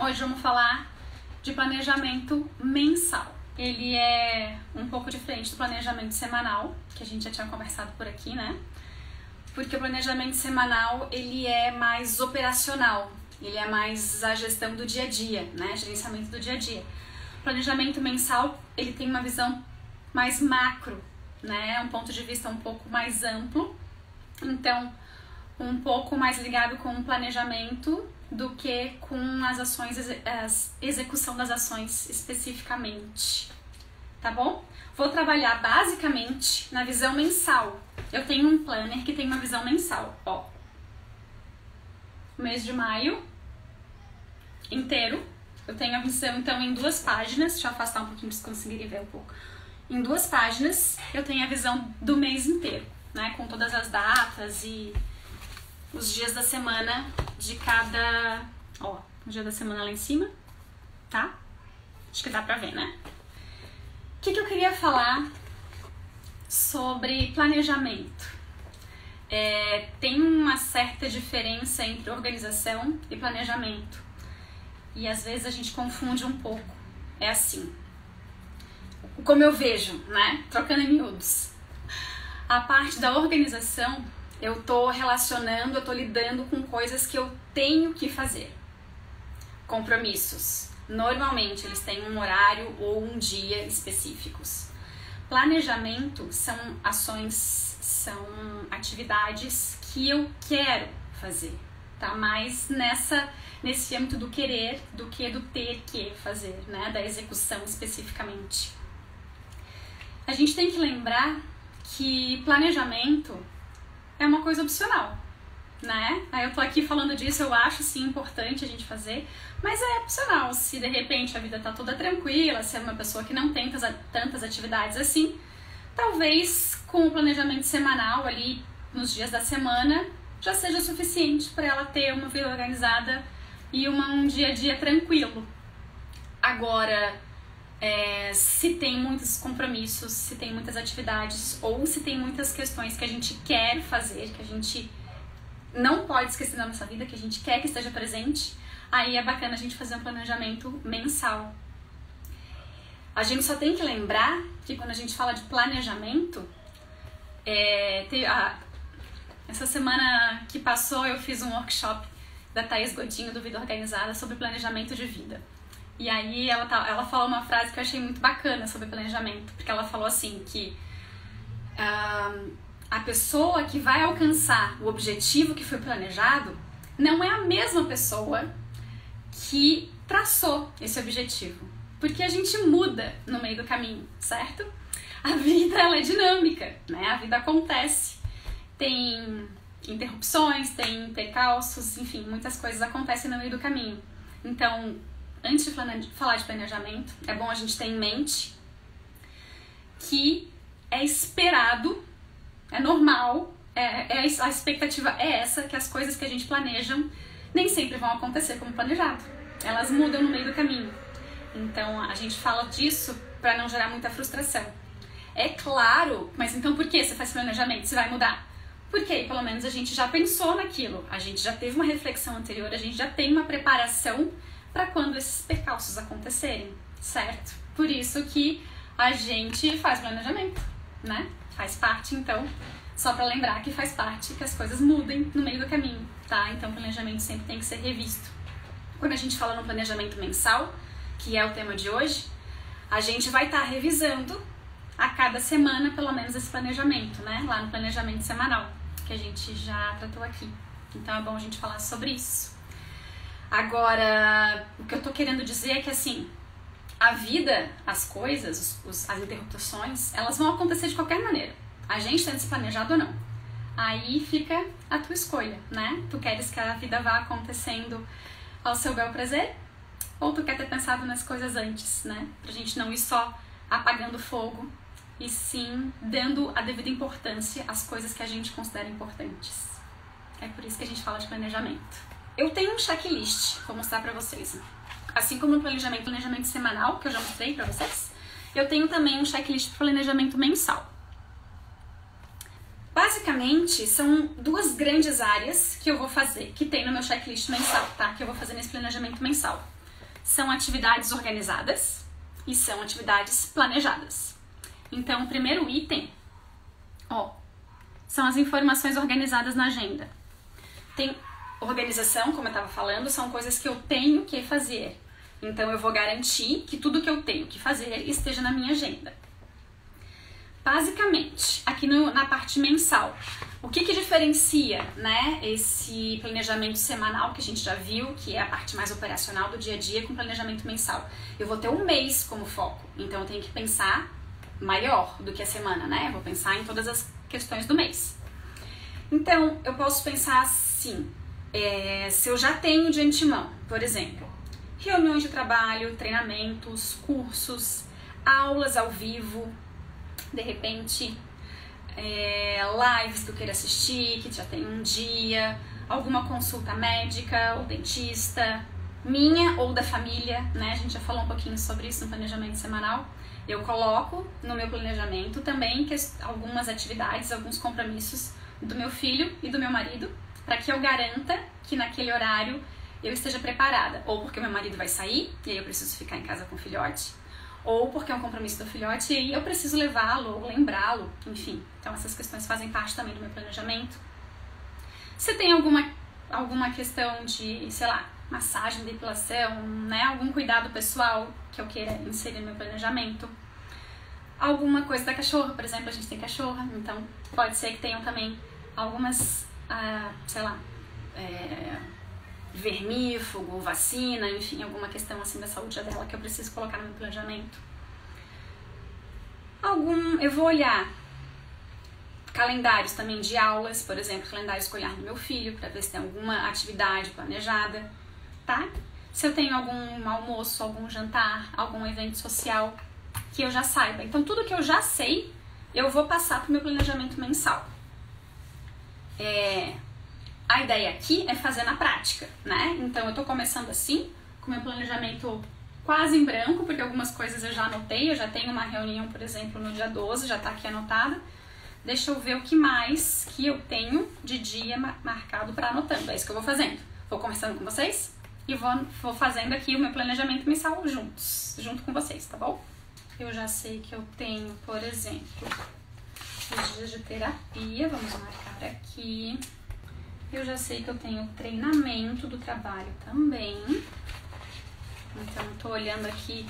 Hoje vamos falar de planejamento mensal. Ele é um pouco diferente do planejamento semanal, que a gente já tinha conversado por aqui, né? Porque o planejamento semanal, ele é mais operacional, ele é mais a gestão do dia a dia, né? Gerenciamento do dia a dia. O planejamento mensal, ele tem uma visão mais macro, né? Um ponto de vista um pouco mais amplo. Então, um pouco mais ligado com o planejamento do que com as ações, a execução das ações especificamente, tá bom? Vou trabalhar basicamente na visão mensal. Eu tenho um planner que tem uma visão mensal, ó. Mês de maio inteiro, eu tenho a visão então em 2 páginas, deixa eu afastar um pouquinho para vocês conseguirem ver um pouco. Em 2 páginas eu tenho a visão do mês inteiro, né, com todas as datas e os dias da semana de cada... Ó, o dia da semana lá em cima, tá? Acho que dá pra ver, né? O que eu queria falar sobre planejamento? Tem uma certa diferença entre organização e planejamento. E às vezes a gente confunde um pouco. É assim. Como eu vejo, né? Trocando em miúdos. A parte da organização... Eu tô relacionando, eu tô lidando com coisas que eu tenho que fazer. Compromissos. Normalmente eles têm um horário ou um dia específicos. Planejamento são ações, são atividades que eu quero fazer. Tá mais nesse âmbito do querer do que do ter que fazer, né? Da execução especificamente. A gente tem que lembrar que planejamento é uma coisa opcional, né? Aí eu tô aqui falando disso, eu acho sim importante a gente fazer, mas é opcional. Se de repente a vida tá toda tranquila, se é uma pessoa que não tem tantas atividades assim, talvez com o planejamento semanal ali nos dias da semana já seja suficiente para ela ter uma vida organizada e um dia a dia tranquilo. Agora, se tem muitos compromissos, se tem muitas atividades ou se tem muitas questões que a gente quer fazer, que a gente não pode esquecer na nossa vida, que a gente quer que esteja presente, aí é bacana a gente fazer um planejamento mensal. A gente só tem que lembrar que quando a gente fala de planejamento, essa semana que passou eu fiz um workshop da Thaís Godinho do Vida Organizada sobre planejamento de vida. E aí ela falou uma frase que eu achei muito bacana sobre planejamento, porque ela falou assim que a pessoa que vai alcançar o objetivo que foi planejado não é a mesma pessoa que traçou esse objetivo, porque a gente muda no meio do caminho, certo? A vida ela é dinâmica, né? A vida acontece, tem interrupções, tem percalços, enfim, muitas coisas acontecem no meio do caminho. Então, antes de falar de planejamento, é bom a gente ter em mente que é esperado, é normal, a expectativa é essa, que as coisas que a gente planeja nem sempre vão acontecer como planejado. Elas mudam no meio do caminho. Então, a gente fala disso para não gerar muita frustração. É claro, mas então por que você faz planejamento? Você vai mudar? Porque pelo menos a gente já pensou naquilo, a gente já teve uma reflexão anterior, a gente já tem uma preparação para quando esses percalços acontecerem, certo? Por isso que a gente faz planejamento, né? Faz parte, então, só para lembrar que faz parte que as coisas mudem no meio do caminho, tá? Então, o planejamento sempre tem que ser revisto. Quando a gente fala no planejamento mensal, que é o tema de hoje, a gente vai estar revisando a cada semana, pelo menos, esse planejamento, né? Lá no planejamento semanal, que a gente já tratou aqui. Então, é bom a gente falar sobre isso. Agora, o que eu tô querendo dizer é que, assim, a vida, as coisas, as interrupções, elas vão acontecer de qualquer maneira. A gente tendo se planejado ou não. Aí fica a tua escolha, né? Tu queres que a vida vá acontecendo ao seu bel prazer? Ou tu quer ter pensado nas coisas antes, né? Pra gente não ir só apagando fogo e sim dando a devida importância às coisas que a gente considera importantes. É por isso que a gente fala de planejamento. Eu tenho um checklist, vou mostrar pra vocês. Assim como no planejamento semanal, que eu já mostrei pra vocês, eu tenho também um checklist para planejamento mensal. Basicamente, são 2 grandes áreas que eu vou fazer, que tem no meu checklist mensal, tá? Que eu vou fazer nesse planejamento mensal. São atividades organizadas e são atividades planejadas. Então, o primeiro item, são as informações organizadas na agenda. Tem organização, como eu estava falando, são coisas que eu tenho que fazer. Então, eu vou garantir que tudo que eu tenho que fazer esteja na minha agenda. Basicamente, aqui na parte mensal, o que diferencia, né, esse planejamento semanal que a gente já viu, que é a parte mais operacional do dia a dia, com planejamento mensal? Eu vou ter um mês como foco, então eu tenho que pensar maior do que a semana, né? Eu vou pensar em todas as questões do mês. Então, eu posso pensar assim, se eu já tenho de antemão, por exemplo, reuniões de trabalho, treinamentos, cursos, aulas ao vivo, de repente, lives que eu queira assistir, que já tem um dia, alguma consulta médica ou dentista, minha ou da família, né? A gente já falou um pouquinho sobre isso no planejamento semanal. Eu coloco no meu planejamento também algumas atividades, alguns compromissos do meu filho e do meu marido, para que eu garanta que naquele horário eu esteja preparada. Ou porque meu marido vai sair e aí eu preciso ficar em casa com o filhote, ou porque é um compromisso do filhote e aí eu preciso levá-lo ou lembrá-lo, enfim. Então essas questões fazem parte também do meu planejamento. Se tem alguma questão de, sei lá, massagem, depilação, né, algum cuidado pessoal que eu queira inserir no meu planejamento. Alguma coisa da cachorra, por exemplo, a gente tem cachorra, então pode ser que tenham também algumas, sei lá, vermífugo, vacina, enfim, alguma questão assim da saúde dela que eu preciso colocar no meu planejamento. Eu vou olhar calendários também de aulas, por exemplo, calendário escolar do meu filho, para ver se tem alguma atividade planejada, tá? Se eu tenho algum almoço, algum jantar, algum evento social que eu já saiba. Então, tudo que eu já sei, eu vou passar para o meu planejamento mensal. A ideia aqui é fazer na prática, né? Então, eu tô começando assim, com meu planejamento quase em branco, porque algumas coisas eu já anotei, eu já tenho uma reunião, por exemplo, no dia 12, já tá aqui anotada. Deixa eu ver o que mais que eu tenho de dia marcado para anotando. É isso que eu vou fazendo. Vou conversando com vocês e vou fazendo aqui o meu planejamento mensal junto com vocês, tá bom? Eu já sei que eu tenho, por exemplo, os dias de terapia, vamos marcar aqui. Eu já sei que eu tenho treinamento do trabalho também. Então, eu tô olhando aqui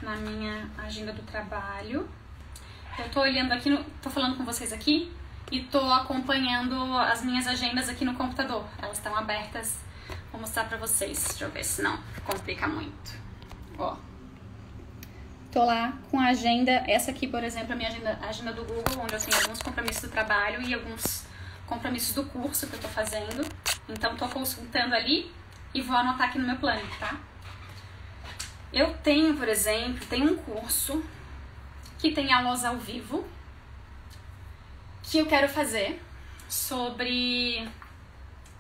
na minha agenda do trabalho. Eu tô olhando aqui, tô falando com vocês aqui e tô acompanhando as minhas agendas aqui no computador. Elas estão abertas, vou mostrar pra vocês. Deixa eu ver se não complica muito. Ó. Tô lá com a agenda, essa aqui, por exemplo, é a minha agenda do Google, onde eu tenho alguns compromissos do trabalho e alguns compromissos do curso que eu tô fazendo. Então, tô consultando ali e vou anotar aqui no meu plano, tá? Eu tenho, por exemplo, um curso que tem aulas ao vivo que eu quero fazer sobre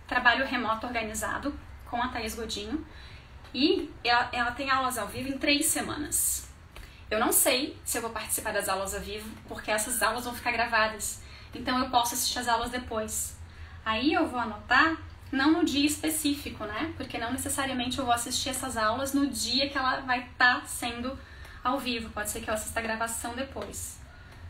trabalho remoto organizado com a Thaís Godinho. E ela tem aulas ao vivo em 3 semanas. Eu não sei se eu vou participar das aulas ao vivo, porque essas aulas vão ficar gravadas. Então eu posso assistir as aulas depois. Aí eu vou anotar, não no dia específico, né? Porque não necessariamente eu vou assistir essas aulas no dia que ela vai estar sendo ao vivo. Pode ser que eu assista a gravação depois.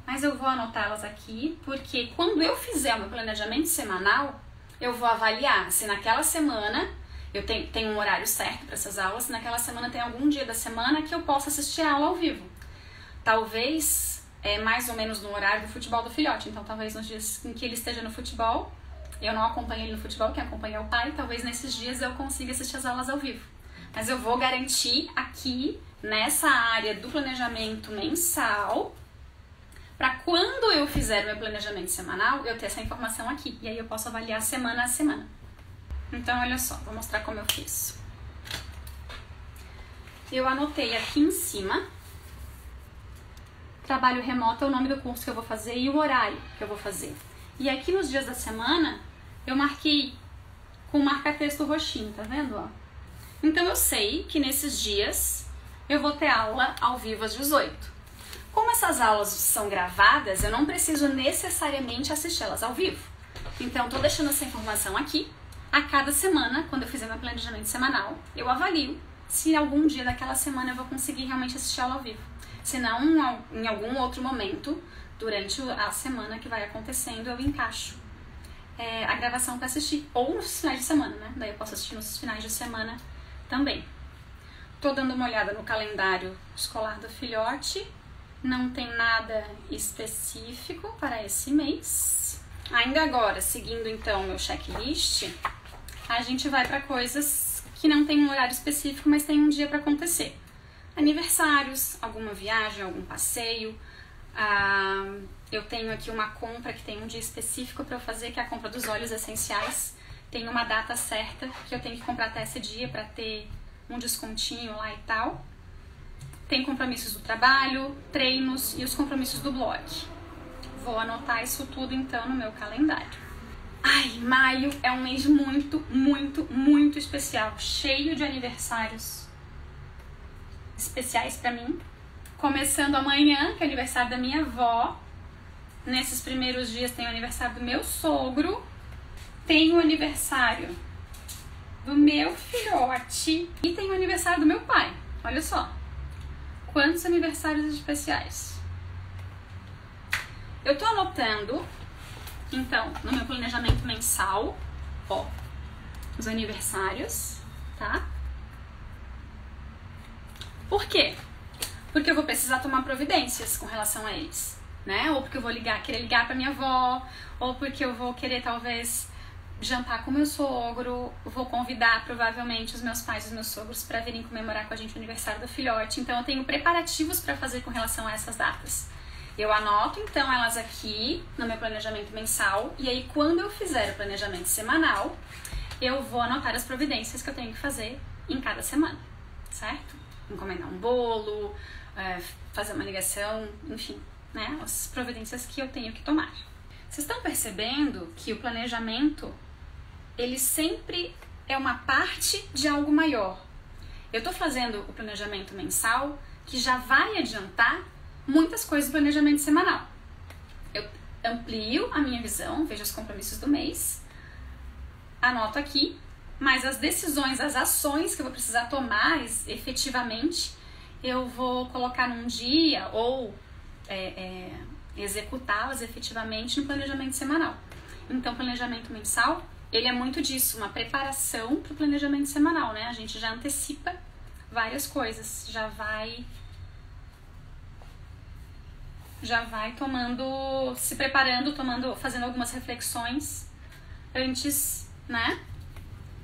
Mas eu vou anotá-las aqui, porque quando eu fizer o meu planejamento semanal, eu vou avaliar se naquela semana eu tenho um horário certo para essas aulas, se naquela semana tem algum dia da semana que eu possa assistir a aula ao vivo. Talvez mais ou menos no horário do futebol do filhote. Então, talvez nos dias em que ele esteja no futebol, eu não acompanho ele no futebol, quem acompanha é o pai, talvez nesses dias eu consiga assistir as aulas ao vivo. Mas eu vou garantir aqui, nessa área do planejamento mensal, para quando eu fizer o meu planejamento semanal, eu ter essa informação aqui. E aí eu posso avaliar semana a semana. Então, olha só, vou mostrar como eu fiz. Eu anotei aqui em cima, trabalho remoto é o nome do curso que eu vou fazer e o horário que eu vou fazer. E aqui nos dias da semana, eu marquei com marca-texto roxinho, tá vendo? Ó? Então, eu sei que nesses dias eu vou ter aula ao vivo às 18. Como essas aulas são gravadas, eu não preciso necessariamente assisti-las ao vivo. Então, tô deixando essa informação aqui. A cada semana, quando eu fizer meu planejamento semanal, eu avalio se algum dia daquela semana eu vou conseguir realmente assistir a aula ao vivo. Se não, em algum outro momento, durante a semana que vai acontecendo, eu encaixo a gravação para assistir. Ou nos finais de semana, né? Daí eu posso assistir nos finais de semana também. Tô dando uma olhada no calendário escolar do filhote. Não tem nada específico para esse mês. Ainda agora, seguindo então meu checklist, a gente vai para coisas que não tem um horário específico, mas tem um dia para acontecer. Aniversários, alguma viagem, algum passeio. Eu tenho aqui uma compra que tem um dia específico para eu fazer, que é a compra dos óleos essenciais. Tem uma data certa que eu tenho que comprar até esse dia para ter um descontinho lá e tal. Tem compromissos do trabalho, treinos e os compromissos do blog. Vou anotar isso tudo então no meu calendário. Ai, maio é um mês muito, muito, muito especial, cheio de aniversários especiais pra mim. Começando amanhã, que é o aniversário da minha avó. Nesses primeiros dias tem o aniversário do meu sogro. Tem o aniversário do meu filhote. E tem o aniversário do meu pai. Olha só. Quantos aniversários especiais. Eu tô anotando, então, no meu planejamento mensal, ó, os aniversários, tá? Por quê? Porque eu vou precisar tomar providências com relação a eles, né? Ou porque eu vou querer ligar pra minha avó, ou porque eu vou querer, talvez, jantar com meu sogro, vou convidar, provavelmente, os meus pais e os meus sogros pra virem comemorar com a gente o aniversário do filhote. Então, eu tenho preparativos pra fazer com relação a essas datas. Eu anoto, então, elas aqui no meu planejamento mensal, e aí, quando eu fizer o planejamento semanal, eu vou anotar as providências que eu tenho que fazer em cada semana, certo? Encomendar um bolo, fazer uma ligação, enfim, né? As providências que eu tenho que tomar. Vocês estão percebendo que o planejamento, ele sempre é uma parte de algo maior. Eu tô fazendo o planejamento mensal, que já vai adiantar muitas coisas do planejamento semanal. Eu amplio a minha visão, vejo os compromissos do mês, anoto aqui, mas as decisões, as ações que eu vou precisar tomar efetivamente, eu vou colocar num dia ou executá-las efetivamente no planejamento semanal. Então, o planejamento mensal, ele é muito disso, uma preparação para o planejamento semanal, né? A gente já antecipa várias coisas, já vai tomando, se preparando, fazendo algumas reflexões antes, né?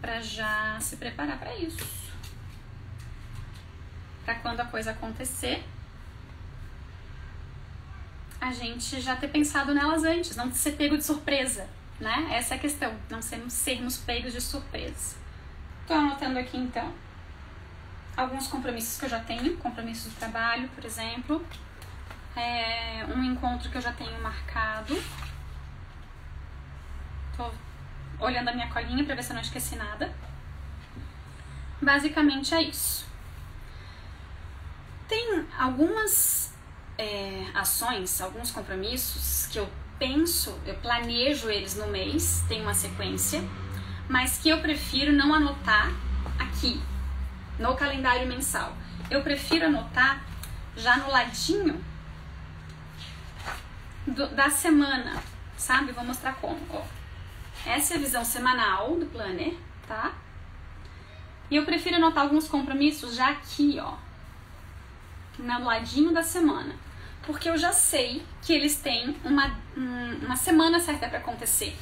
Pra já se preparar para isso. Pra quando a coisa acontecer, a gente já ter pensado nelas antes, não ser pego de surpresa, né? Essa é a questão, não sermos pegos de surpresa. Tô anotando aqui, então, alguns compromissos que eu já tenho, compromissos do trabalho, por exemplo, um encontro que eu já tenho marcado. Tô olhando a minha colinha pra ver se eu não esqueci nada. Basicamente é isso. Tem algumas ações, alguns compromissos que eu planejo eles no mês, tem uma sequência, mas que eu prefiro não anotar aqui, no calendário mensal. Eu prefiro anotar já no ladinho da semana, sabe? Vou mostrar como, ó. Essa é a visão semanal do planner, tá? E eu prefiro anotar alguns compromissos já aqui, ó, no ladinho da semana. Porque eu já sei que eles têm uma semana certa para acontecer.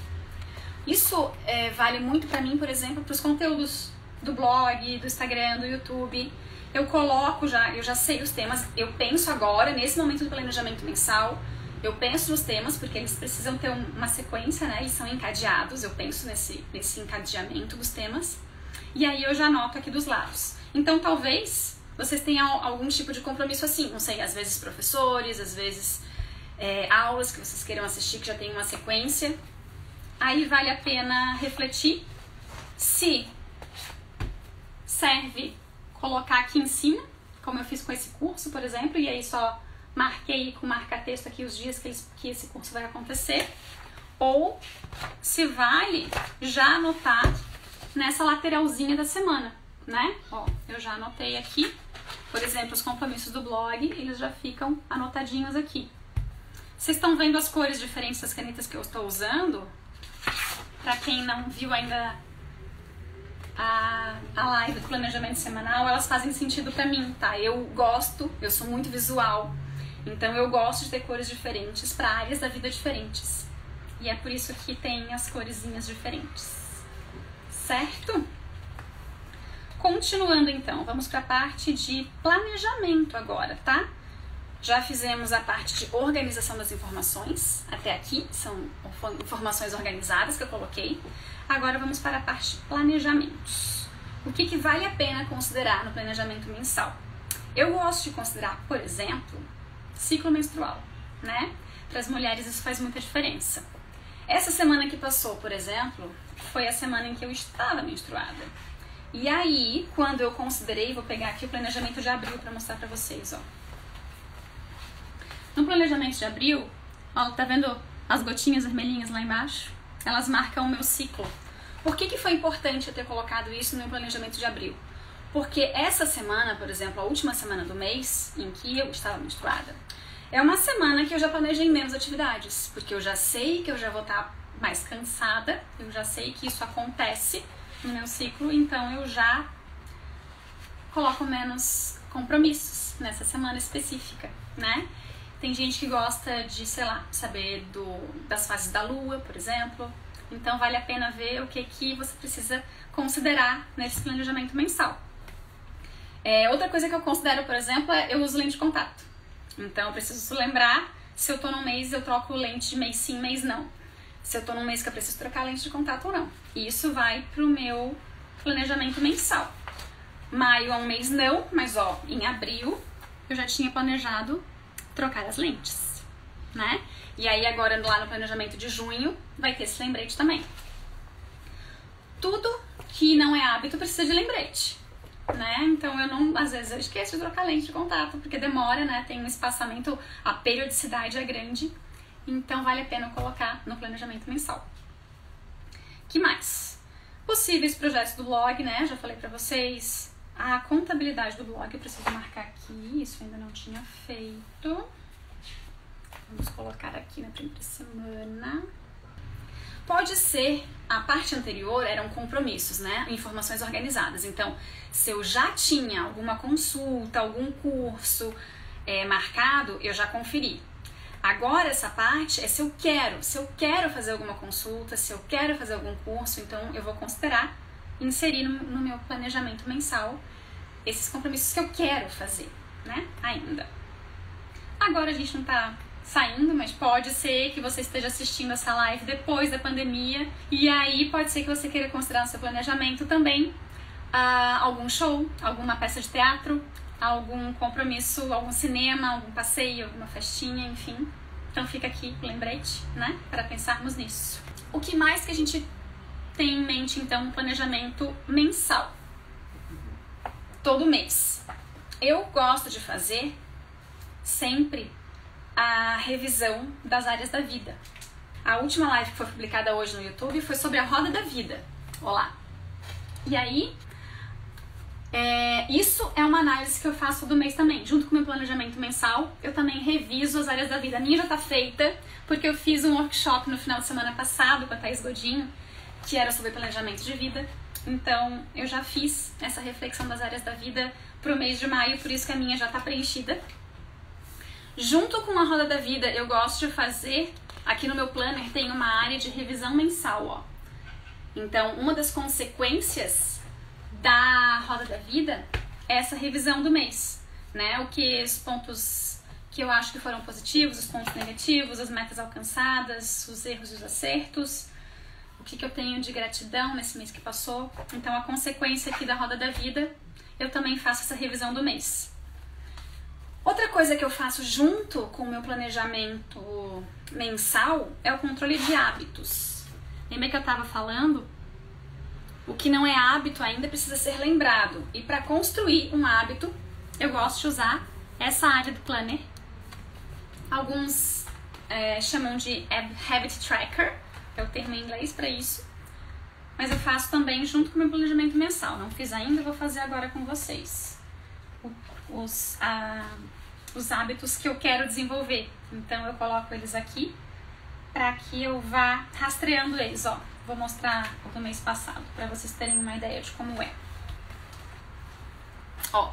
Isso vale muito para mim, por exemplo, para os conteúdos do blog, do Instagram, do YouTube. Eu já sei os temas, eu penso agora, nesse momento do planejamento mensal, eu penso nos temas, porque eles precisam ter uma sequência, né? Eles são encadeados, eu penso nesse encadeamento dos temas. E aí eu já anoto aqui dos lados. Então, talvez vocês tenham algum tipo de compromisso assim, não sei, às vezes professores, às vezes aulas que vocês queiram assistir que já tem uma sequência. Aí vale a pena refletir se serve colocar aqui em cima, como eu fiz com esse curso, por exemplo, e aí só marquei com marca-texto aqui os dias que esse curso vai acontecer, ou se vale já anotar nessa lateralzinha da semana, né? Ó, eu já anotei aqui. Por exemplo, os compromissos do blog, eles já ficam anotadinhos aqui. Vocês estão vendo as cores diferentes das canetas que eu estou usando? Pra quem não viu ainda a live do planejamento semanal, elas fazem sentido pra mim, tá? Eu sou muito visual, então eu gosto de ter cores diferentes pra áreas da vida diferentes. E é por isso que tem as coresinhas diferentes, certo? Continuando então, vamos pra parte de planejamento agora, tá? Já fizemos a parte de organização das informações, até aqui são informações organizadas que eu coloquei. Agora vamos para a parte de planejamentos. O que vale a pena considerar no planejamento mensal? Eu gosto de considerar, por exemplo, ciclo menstrual, né? Para as mulheres isso faz muita diferença. Essa semana que passou, por exemplo, foi a semana em que eu estava menstruada. E aí, quando eu considerei, vou pegar aqui o planejamento de abril para mostrar para vocês, ó. No planejamento de abril, ó, tá vendo as gotinhas vermelhinhas lá embaixo? Elas marcam o meu ciclo. Por que foi importante eu ter colocado isso no meu planejamento de abril? Porque essa semana, por exemplo, a última semana do mês em que eu estava menstruada, é uma semana que eu já planejei menos atividades, porque eu já sei que eu já vou estar mais cansada, eu já sei que isso acontece no meu ciclo, então eu já coloco menos compromissos nessa semana específica, né? Tem gente que gosta de, sei lá, saber das fases da lua, por exemplo. Então vale a pena ver o que você precisa considerar nesse planejamento mensal. Outra coisa que eu considero, por exemplo, eu uso lente de contato. Então eu preciso lembrar se eu tô num mês eu troco lente de mês sim, mês não. Se eu tô num mês que eu preciso trocar lente de contato ou não. E isso vai pro meu planejamento mensal. Maio é um mês não, mas ó, em abril eu já tinha planejado trocar as lentes, né? E aí agora lá no planejamento de junho vai ter esse lembrete também. Tudo que não é hábito precisa de lembrete, né? Então às vezes eu esqueço de trocar lente de contato, porque demora, né? Tem um espaçamento, a periodicidade é grande, então vale a pena colocar no planejamento mensal. Que mais? Possíveis projetos do blog, né? Já falei pra vocês. A contabilidade do blog eu preciso marcar aqui, isso ainda não tinha feito. Vamos colocar aqui na primeira semana. Pode ser, a parte anterior eram compromissos, né? Informações organizadas. Então, se eu já tinha alguma consulta, algum curso marcado, eu já conferi. Agora essa parte é se eu quero fazer alguma consulta, se eu quero fazer algum curso, então eu vou considerar inserir no meu planejamento mensal esses compromissos que eu quero fazer, né? Ainda. Agora a gente não tá saindo, mas pode ser que você esteja assistindo essa live depois da pandemia e aí pode ser que você queira considerar no seu planejamento também algum show, alguma peça de teatro, algum compromisso, algum cinema, algum passeio, alguma festinha, enfim. Então fica aqui o lembrete, né? Para pensarmos nisso. O que mais que a gente tem em mente, então, no planejamento mensal? Todo mês. Eu gosto de fazer sempre a revisão das áreas da vida. A última live que foi publicada hoje no YouTube foi sobre a roda da vida. Olá! E aí, isso é uma análise que eu faço todo mês também. Junto com o meu planejamento mensal, eu também reviso as áreas da vida. A minha já tá feita, porque eu fiz um workshop no final de semana passado com a Thaís Godinho, que era sobre planejamento de vida. Então, eu já fiz essa reflexão das áreas da vida pro mês de maio, por isso que a minha já tá preenchida. Junto com a roda da vida, eu gosto de fazer, aqui no meu planner tem uma área de revisão mensal, ó. Então, uma das consequências da roda da vida é essa revisão do mês, né? Os pontos que eu acho que foram positivos, os pontos negativos, as metas alcançadas, os erros e os acertos, o que eu tenho de gratidão nesse mês que passou. Então, a consequência aqui da roda da vida, eu também faço essa revisão do mês. Outra coisa que eu faço junto com o meu planejamento mensal é o controle de hábitos. Lembra que eu estava falando? O que não é hábito ainda precisa ser lembrado. E para construir um hábito, eu gosto de usar essa área do planner. Alguns chamam de Habit Tracker, é o termo em inglês para isso. mas eu faço também junto com o meu planejamento mensal. Não fiz ainda, vou fazer agora com vocês. Os hábitos que eu quero desenvolver. Então eu coloco eles aqui para que eu vá rastreando eles. Ó, vou mostrar o do mês passado para vocês terem uma ideia de como é. Ó,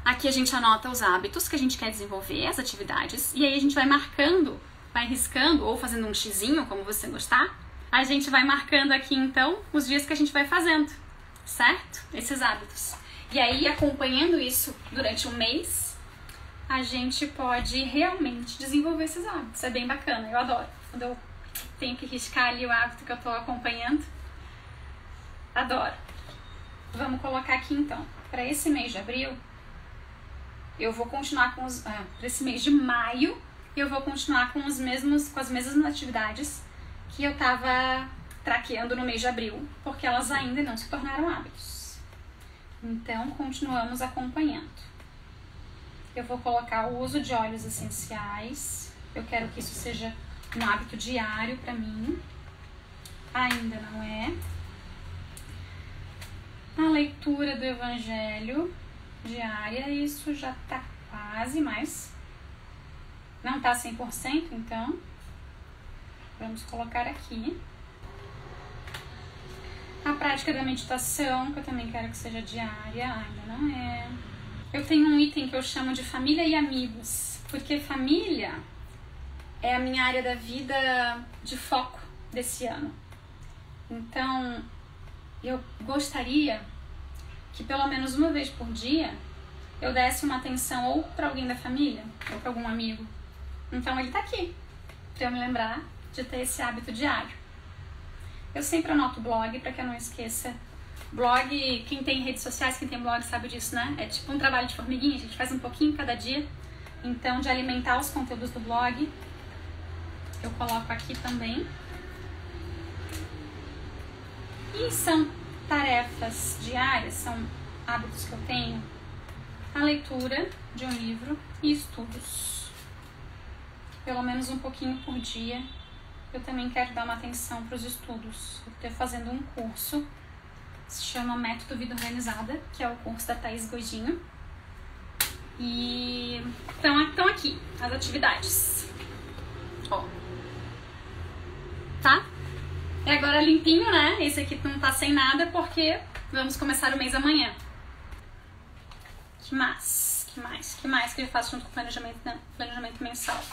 aqui a gente anota os hábitos que a gente quer desenvolver, as atividades, e aí a gente vai marcando, vai riscando ou fazendo um xizinho, como você gostar. A gente vai marcando aqui então os dias que a gente vai fazendo, certo? Esses hábitos. E aí, acompanhando isso durante um mês, a gente pode realmente desenvolver esses hábitos. É bem bacana, eu adoro. Quando eu tenho que riscar ali o hábito que eu tô acompanhando, adoro. Vamos colocar aqui então, para esse mês de abril, eu vou continuar com os... para esse mês de maio, eu vou continuar com as mesmas atividades que eu tava traqueando no mês de abril, porque elas ainda não se tornaram hábitos. Então, continuamos acompanhando. Eu vou colocar o uso de óleos essenciais. Eu quero que isso seja um hábito diário para mim. Ainda não é. A leitura do Evangelho diária, isso já tá quase, mas não tá 100%, então vamos colocar aqui. A prática da meditação, que eu também quero que seja diária, ainda não é. Eu tenho um item que eu chamo de família e amigos, porque família é a minha área da vida de foco desse ano. Então, eu gostaria que pelo menos uma vez por dia eu desse uma atenção ou para alguém da família ou para algum amigo. Então ele tá aqui, para eu me lembrar de ter esse hábito diário. Eu sempre anoto o blog para que eu não esqueça. Blog, quem tem redes sociais, quem tem blog sabe disso, né? É tipo um trabalho de formiguinha, a gente faz um pouquinho cada dia. Então, de alimentar os conteúdos do blog, eu coloco aqui também. E são tarefas diárias, são hábitos que eu tenho. A leitura de um livro e estudos. Pelo menos um pouquinho por dia. Eu também quero dar uma atenção para os estudos. Eu estou fazendo um curso, se chama Método Vida Organizada, que é o curso da Thaís Godinho. E estão aqui as atividades. Ó. Tá? E agora limpinho, né? Esse aqui não tá sem nada porque vamos começar o mês amanhã. Que mais que eu faço junto com o planejamento mensal?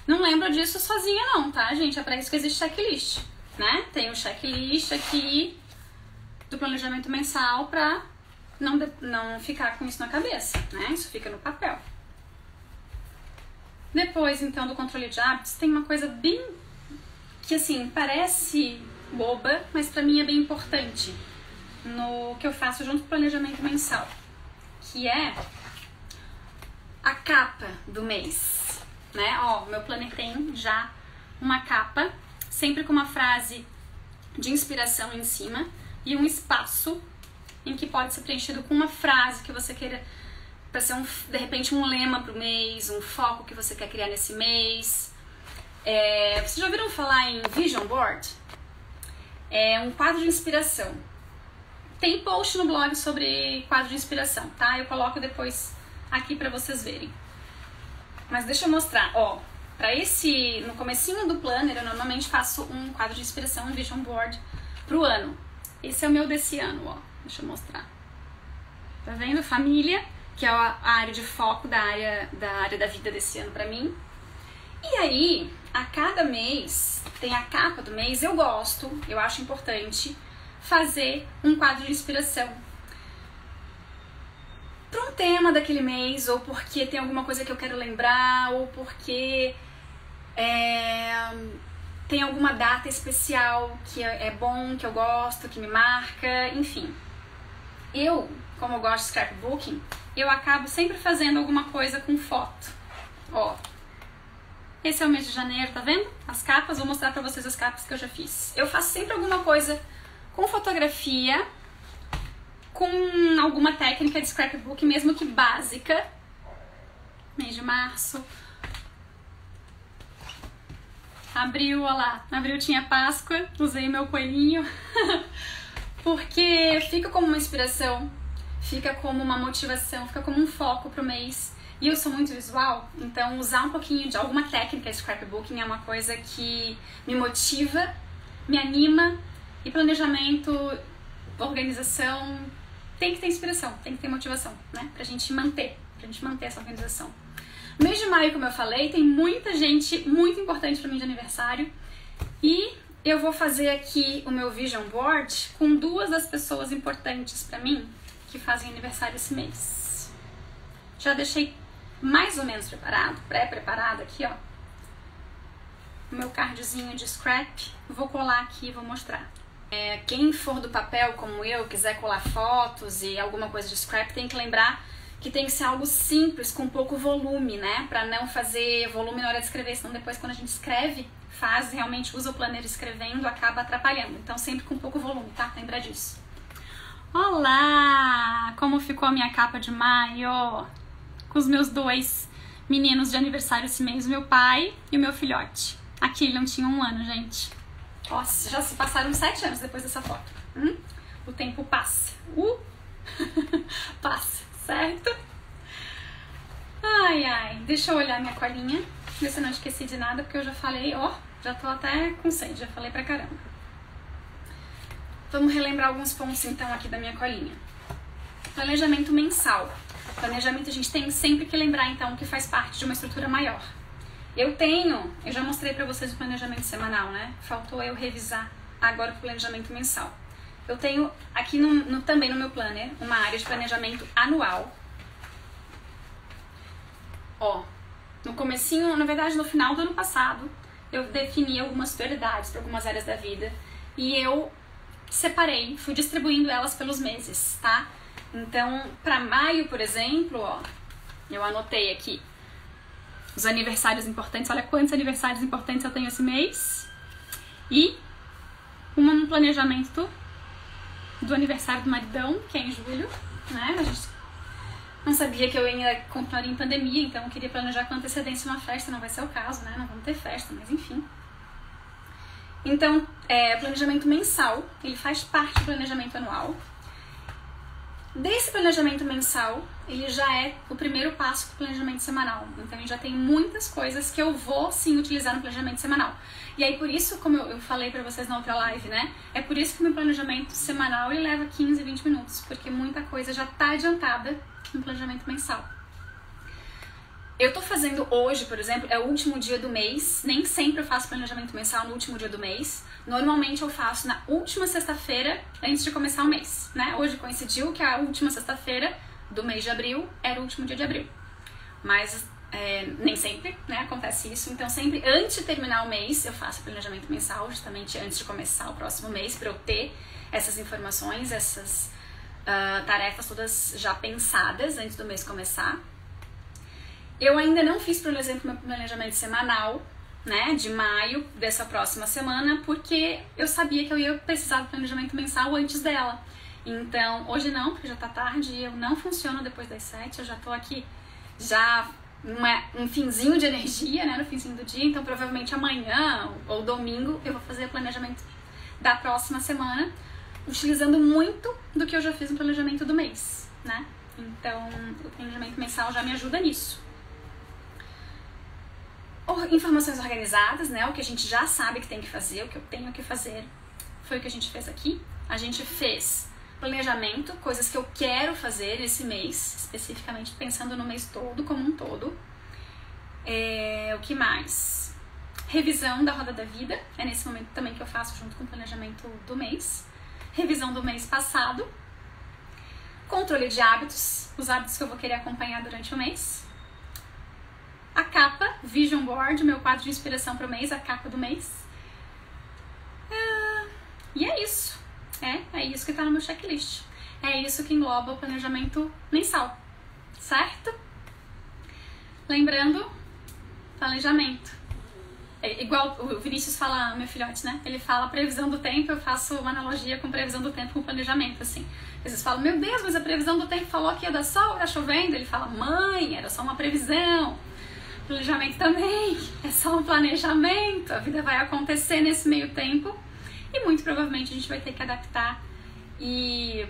Não lembro disso sozinha não, tá, gente? É pra isso que existe checklist, né? Tem o checklist aqui do planejamento mensal pra não ficar com isso na cabeça, né? Isso fica no papel. Depois, então, do controle de hábitos, tem uma coisa bem... que, assim, parece boba, mas pra mim é bem importante no que eu faço junto com o planejamento mensal, que é a capa do mês. Né? Ó, meu planner tem já uma capa, sempre com uma frase de inspiração em cima e um espaço em que pode ser preenchido com uma frase que você queira, para ser de repente um lema pro mês, um foco que você quer criar nesse mês. Vocês já ouviram falar em Vision Board? É um quadro de inspiração. Tem post no blog sobre quadro de inspiração, tá? Eu coloco depois aqui para vocês verem. Mas deixa eu mostrar, ó, no comecinho do planner eu normalmente faço um quadro de inspiração, um vision board pro ano. Esse é o meu desse ano, ó, deixa eu mostrar. Tá vendo? Família, que é a área de foco da área da vida desse ano pra mim. E aí, a cada mês, tem a capa do mês, eu acho importante fazer um quadro de inspiração para um tema daquele mês, ou porque tem alguma coisa que eu quero lembrar, ou porque tem alguma data especial que é bom, que eu gosto, que me marca, enfim. Como eu gosto de scrapbooking, eu acabo sempre fazendo alguma coisa com foto. Ó, esse é o mês de janeiro, tá vendo? As capas, vou mostrar pra vocês as capas que eu já fiz. Eu faço sempre alguma coisa com fotografia, com alguma técnica de scrapbook, mesmo que básica. Mês de março. Abril, olha lá, abril tinha Páscoa, usei meu coelhinho, porque fica como uma inspiração, fica como uma motivação, fica como um foco pro mês. E eu sou muito visual, então usar um pouquinho de alguma técnica de scrapbooking é uma coisa que me motiva, me anima, e planejamento, organização, tem que ter inspiração, tem que ter motivação, né? Pra gente manter essa organização. No mês de maio, como eu falei, tem muita gente muito importante pra mim de aniversário, e eu vou fazer aqui o meu vision board com 2 das pessoas importantes pra mim que fazem aniversário esse mês. Já deixei mais ou menos preparado, pré-preparado aqui, ó, o meu cardzinho de scrap. Vou colar aqui e vou mostrar. Quem for do papel como eu, quiser colar fotos e alguma coisa de scrap, tem que lembrar que tem que ser algo simples, com pouco volume, né? Pra não fazer volume na hora de escrever, senão depois quando a gente escreve, realmente usa o planner escrevendo, acaba atrapalhando. Então sempre com pouco volume, tá? Lembra disso. Olá! Como ficou a minha capa de maio? Com os meus 2 meninos de aniversário esse mês, o meu pai e o meu filhote. Aqui ele não tinha 1 ano, gente. Nossa, já se passaram 7 anos depois dessa foto. O tempo passa. Passa, certo? Ai, ai. Deixa eu olhar minha colinha, ver se eu não esqueci de nada, porque eu já falei, já tô até com sede, já falei pra caramba. Vamos relembrar alguns pontos então aqui da minha colinha. Planejamento mensal. Planejamento a gente tem sempre que lembrar então que faz parte de uma estrutura maior. Eu já mostrei pra vocês o planejamento semanal, né? Faltou eu revisar agora o planejamento mensal. Eu tenho aqui também no meu planner uma área de planejamento anual. No comecinho, na verdade no final do ano passado, eu defini algumas prioridades para algumas áreas da vida e eu separei, fui distribuindo elas pelos meses, tá? Então, para maio, por exemplo, eu anotei aqui os aniversários importantes. Olha quantos aniversários importantes eu tenho esse mês. E um planejamento do aniversário do maridão, que é em julho, né? A gente não sabia que eu ainda continuaria em pandemia, então eu queria planejar com antecedência uma festa. Não vai ser o caso, né? Não vamos ter festa, mas enfim. Então, planejamento mensal, ele faz parte do planejamento anual. Desse planejamento mensal, ele já é o primeiro passo para o planejamento semanal. Então, já tem muitas coisas que eu vou, sim, utilizar no planejamento semanal. E aí, por isso, como eu falei para vocês na outra live, né? É por isso que o meu planejamento semanal, ele leva 15, 20 minutos. Porque muita coisa já está adiantada no planejamento mensal. Eu tô fazendo hoje, por exemplo, é o último dia do mês. Nem sempre eu faço planejamento mensal no último dia do mês. Normalmente eu faço na última sexta-feira antes de começar o mês, né? Hoje coincidiu que a última sexta-feira do mês de abril era o último dia de abril. Mas nem sempre, né, acontece isso. Então sempre antes de terminar o mês eu faço planejamento mensal, justamente antes de começar o próximo mês, para eu ter essas informações, essas tarefas todas já pensadas antes do mês começar. Eu ainda não fiz, por exemplo, meu planejamento semanal, né, de maio dessa próxima semana, porque eu sabia que eu ia precisar do planejamento mensal antes dela. Então, hoje não, porque já tá tarde, eu não funciono depois das 7, eu já tô aqui já um finzinho de energia, né, no finzinho do dia, então provavelmente amanhã ou domingo eu vou fazer o planejamento da próxima semana, utilizando muito do que eu já fiz no planejamento do mês, né? Então, o planejamento mensal já me ajuda nisso. Informações organizadas, né? O que a gente já sabe que tem que fazer, o que eu tenho que fazer. Foi o que a gente fez aqui. A gente fez planejamento, coisas que eu quero fazer esse mês, especificamente pensando no mês todo, como um todo. O que mais? Revisão da roda da vida. É nesse momento também que eu faço junto com o planejamento do mês. Revisão do mês passado. Controle de hábitos, os hábitos que eu vou querer acompanhar durante o mês. A capa, Vision Board, meu quadro de inspiração para o mês, a capa do mês. E é isso. É isso que está no meu checklist. É isso que engloba o planejamento mensal. Certo? Lembrando, planejamento. Igual o Vinícius fala, meu filhote, né? Ele fala previsão do tempo, eu faço uma analogia com previsão do tempo com planejamento, assim. Vocês falam, meu Deus, mas a previsão do tempo falou que ia dar sol, tá chovendo. Ele fala, mãe, era só uma previsão. Planejamento também é só um planejamento, a vida vai acontecer nesse meio tempo e muito provavelmente a gente vai ter que adaptar e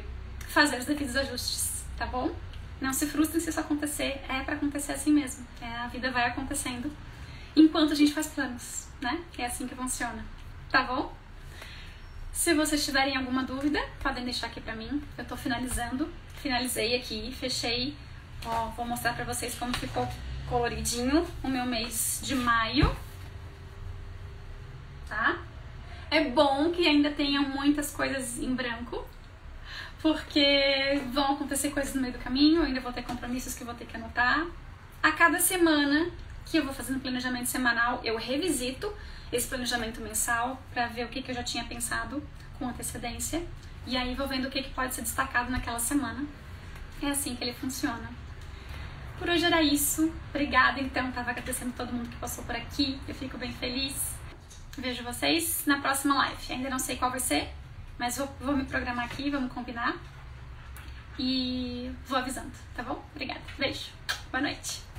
fazer os devidos ajustes, tá bom? Não se frustrem se isso acontecer, é pra acontecer assim mesmo, a vida vai acontecendo enquanto a gente faz planos, né? É assim que funciona, tá bom? Se vocês tiverem alguma dúvida, podem deixar aqui pra mim, eu tô finalizei aqui, fechei, ó, vou mostrar pra vocês como ficou coloridinho o meu mês de maio, tá? É bom que ainda tenham muitas coisas em branco, porque vão acontecer coisas no meio do caminho, eu ainda vou ter compromissos que eu vou ter que anotar. A cada semana que eu vou fazendo planejamento semanal, eu revisito esse planejamento mensal para ver o que eu já tinha pensado com antecedência, e aí vou vendo o que pode ser destacado naquela semana. É assim que ele funciona. Por hoje era isso. Obrigada, então. Tava agradecendo todo mundo que passou por aqui. Eu fico bem feliz. Vejo vocês na próxima live. Ainda não sei qual vai ser, mas vou me programar aqui, vamos combinar. E vou avisando, tá bom? Obrigada. Beijo. Boa noite.